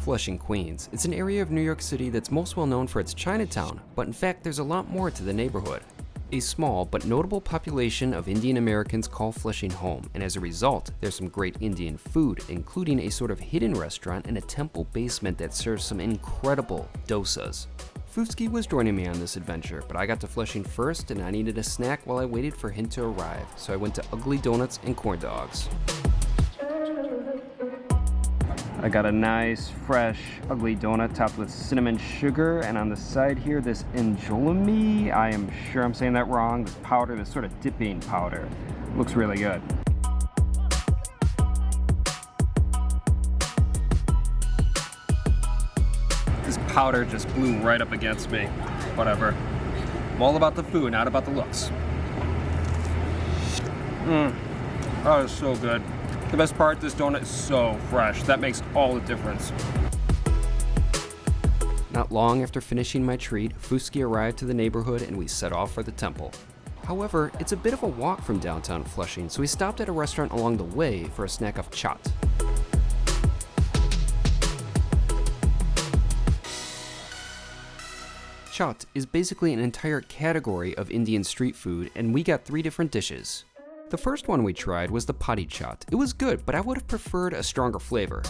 Flushing, Queens. It's an area of New York City that's most well known for its Chinatown, but in fact there's a lot more to the neighborhood. A small but notable population of Indian Americans call Flushing home, and as a result, there's some great Indian food, including a sort of hidden restaurant in a temple basement that serves some incredible dosas. Fufski was joining me on this adventure, but I got to Flushing first and I needed a snack while I waited for him to arrive, so I went to Ugly Donuts and Corn Dogs. I got a nice, fresh, ugly donut topped with cinnamon sugar, and on the side here, this enjolami. I am sure I'm saying that wrong. This powder, this sort of dipping powder. Looks really good. This powder just blew right up against me. Whatever. I'm all about the food, not about the looks. Oh, it's so good. The best part, this donut is so fresh. That makes all the difference. Not long after finishing my treat, Fufski arrived to the neighborhood and we set off for the temple. However, it's a bit of a walk from downtown Flushing, so we stopped at a restaurant along the way for a snack of chaat. Chaat is basically an entire category of Indian street food, and we got 3 different dishes. The first one we tried was the padi chaat. It was good, but I would have preferred a stronger flavor.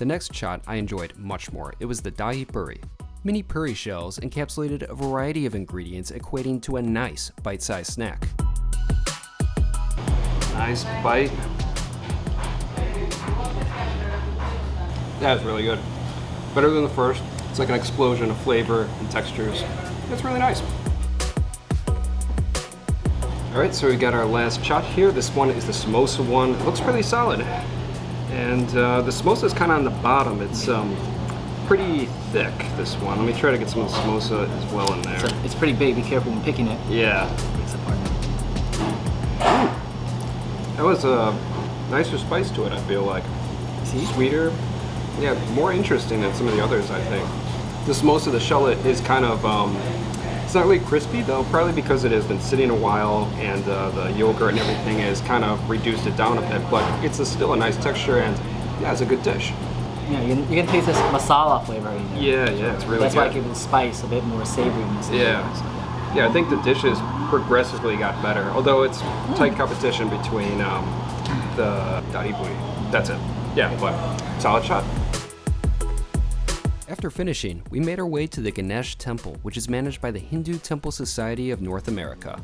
The next chaat I enjoyed much more. It was the dahi puri. Mini puri shells encapsulated a variety of ingredients, equating to a nice bite-sized snack. Nice bite. That was really good. Better than the first. It's like an explosion of flavor and textures. It's really nice. All right, so we got our last chaat here. This one is the samosa one. It looks pretty solid. And the samosa is kind of on the bottom. It's pretty thick, this one. Let me try to get some of the samosa as well in there. It's pretty big. Be careful when picking it. Yeah. That was a nicer spice to it, I feel like. See? Sweeter. Yeah, more interesting than some of the others, I think. The samosa, the shell is kind of, it's not really crispy though, probably because it has been sitting a while and the yogurt and everything has kind of reduced it down a bit, but it's still a nice texture and yeah, it's a good dish. Yeah, you can taste this masala flavor in there. Yeah, it's really That's good. why I give it the spice, a bit more savoriness. Yeah, I think the dishes progressively got better, although it's tight competition between the dahi puri. That's it. Yeah, but solid shot. After finishing, we made our way to the Ganesha Temple, which is managed by the Hindu Temple Society of North America.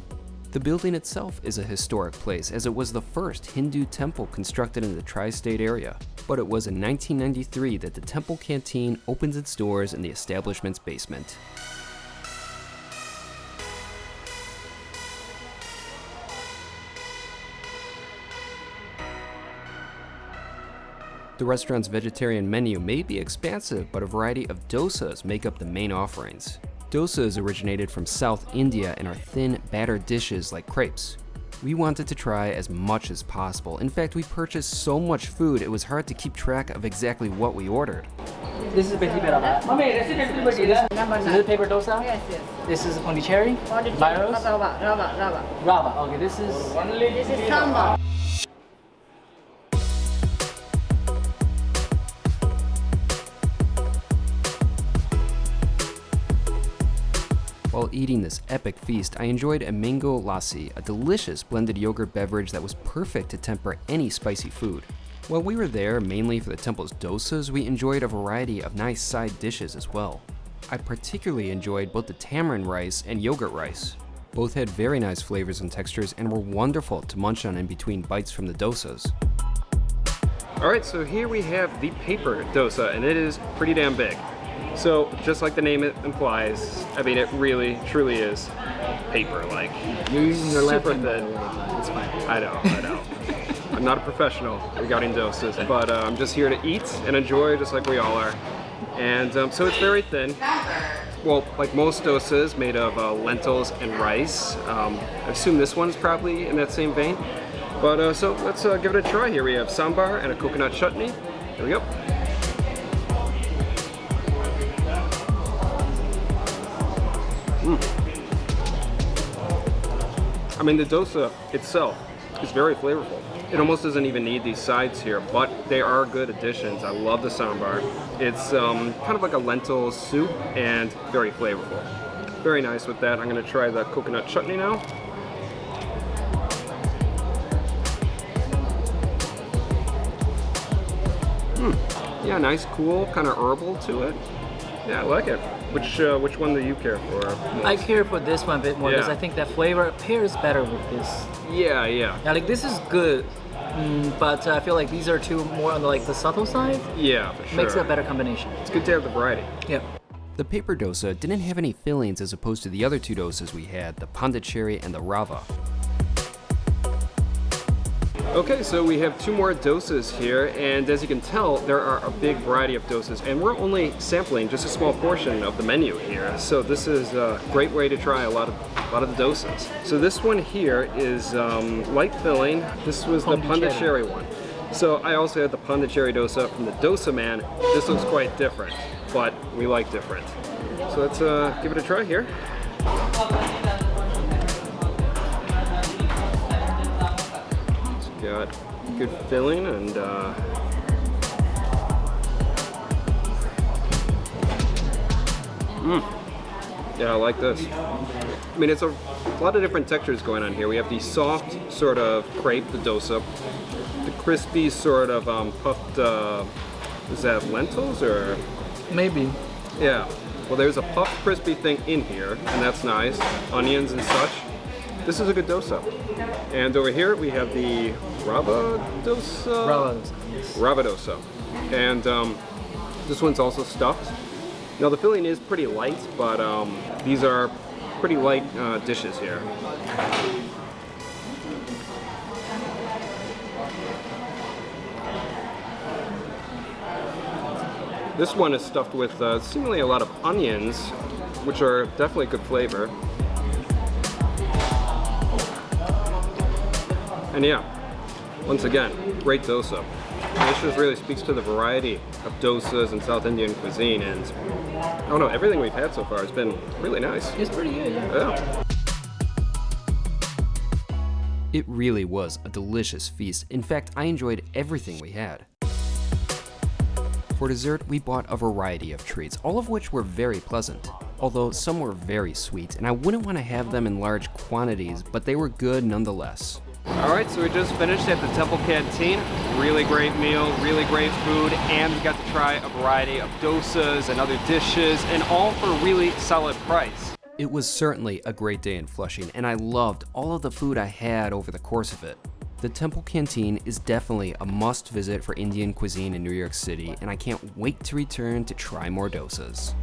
The building itself is a historic place, as it was the first Hindu temple constructed in the tri-state area. But it was in 1993 that the Temple Canteen opens its doors in the establishment's basement. The restaurant's vegetarian menu may be expansive, but a variety of dosas make up the main offerings. Dosas originated from South India and are thin, battered dishes like crepes. We wanted to try as much as possible. In fact, we purchased so much food, it was hard to keep track of exactly what we ordered. This is paper dosa. This is paper dosa? Yes. This is pondicherry? Gyros? Rava. Okay, this is sambal. While eating this epic feast, I enjoyed a mango lassi, a delicious blended yogurt beverage that was perfect to temper any spicy food. While we were there mainly for the temple's dosas, we enjoyed a variety of nice side dishes as well. I particularly enjoyed both the tamarind rice and yogurt rice. Both had very nice flavors and textures and were wonderful to munch on in between bites from the dosas. Alright, so here we have the paper dosa, and it is pretty damn big. So, just like the name implies, I mean, it really, truly is paper, like, You're using your left super hand, thin. It's fine. I know. I'm not a professional regarding dosas, but I'm just here to eat and enjoy just like we all are. And so it's very thin. well, like most dosas, made of lentils and rice. I assume this one's probably in that same vein. But so let's give it a try here. We have sambar and a coconut chutney. Here we go. I mean, the dosa itself is very flavorful. It almost doesn't even need these sides here, but they are good additions. I love the sambar. It's kind of like a lentil soup and very flavorful. Very nice with that. I'm gonna try the coconut chutney now. Yeah, nice, cool, kind of herbal to it. Yeah, I like it. Which one do you care for most? I care for this one a bit more because I think that flavor pairs better with this. Yeah. Yeah, like this is good, but I feel like these are two more on the subtle side. Yeah, for sure. Makes it a better combination. It's good to have the variety. Yep. The paper dosa didn't have any fillings as opposed to the other two dosas we had, the pondicherry and the rava. Okay, so we have two more dosas here, and as you can tell, there are a big variety of dosas, and we're only sampling just a small portion of the menu here. So this is a great way to try a lot of the dosas. So this one here is light filling. This was the pondicherry one. So I also had the pondicherry dosa from the Dosa man. This looks quite different, but we like different. So let's give it a try here. Got good filling and yeah, I like this. I mean, it's a lot of different textures going on here. We have the soft sort of crepe, the dosa, the crispy sort of puffed, is that lentils or? Maybe. Yeah. Well, there's a puffed crispy thing in here, and that's nice. Onions and such. This is a good dosa. And over here we have the rava dosa. Rava dosa, yes. Rava dosa. And this one's also stuffed. Now the filling is pretty light, but these are pretty light dishes here. This one is stuffed with seemingly a lot of onions, which are definitely good flavor. And yeah, once again, great dosa. This just really speaks to the variety of dosas in South Indian cuisine, and I don't know, everything we've had so far has been really nice. It's pretty good, yeah. It really was a delicious feast. In fact, I enjoyed everything we had. For dessert, we bought a variety of treats, all of which were very pleasant. Although some were very sweet, and I wouldn't want to have them in large quantities, but they were good nonetheless. Alright, so we just finished at the Temple Canteen. Really great meal, really great food, and we got to try a variety of dosas and other dishes, and all for a really solid price. It was certainly a great day in Flushing, and I loved all of the food I had over the course of it. The Temple Canteen is definitely a must visit for Indian cuisine in New York City, and I can't wait to return to try more dosas.